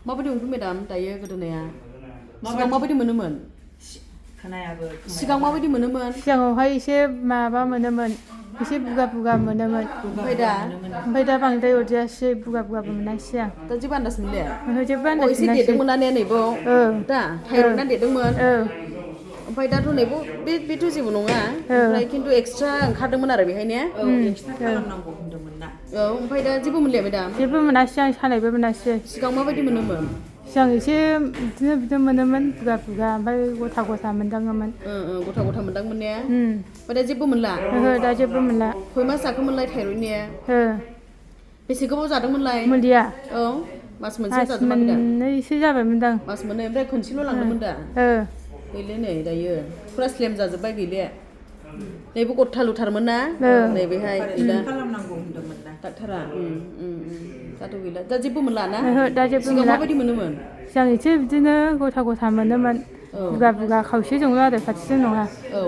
माबायदि मोनखो मेडाम दायो गोदोनाया सिगां माबायदि मोनोमोन खोनायाबो सिगां माबायदि मोनोमोन सिगाङावहाय एसे माबा मोनोमोन एसे बुगा बुगा मोनोमोन ओमफ्राय दा बांद्राय अरजायासै बुगा बुगाबो मोनासै आं दा जेबो आन्दाज मोनले ओहो जेबो अ आन्दाज एसे मोनासै देरदोंमोन ना ने नैबाव दा थायरयडना देरदोंमोन ओमफ्राय दाथ' नैबो बेथ' जेबो नङा ओमफ्राय खिन्थु एक्सट्रा ओंखारदोंमोन आरो बेहाय ने एक्सट्रा खालामनांगौ होनदोंमोन ना औ ओमफ्राय दा जेबो मोनले मेडाम जेबो मोनासै आं सानायबो मोनासै सिगां माबायदि मोनोमोन सिगां एसे बिदिनो मोनोमोन बुगा बुगा ओमफ्राय गथा गथा मोनदाङोमोन गथा गथा मोनदांमोन ने ओमफ्राय दा जेबो मोनला ओहो दा जेबो मोनला खय मास जाखोमोनलाय थायरयडनिया बेसे गोबाव जादोंमोनलाय मुलिया औ मास मोनसे मास जाजोबाखै दा मोननैसो जाबायमोनदां मास मोननै ओमफ्राय खनसेल' लांदोंमोन दा गैले नै दायो फुरा स्लिम जाजोब्बाय गैले नैबो गथा लुथारमोन ना नैबेहाय गैला खालामनांगौ होनदोंमोन ना डाक्टारा दाथ' गैला दा जेबो मोनला ना ओहो दा जेबो सिगां मोनला माबायदि मोनोमोन सिगां एसे बिदिनो गथा गथा मोनोमोन बुगा बुगा खावसेजोंल' आरो फारसेजों नङा औ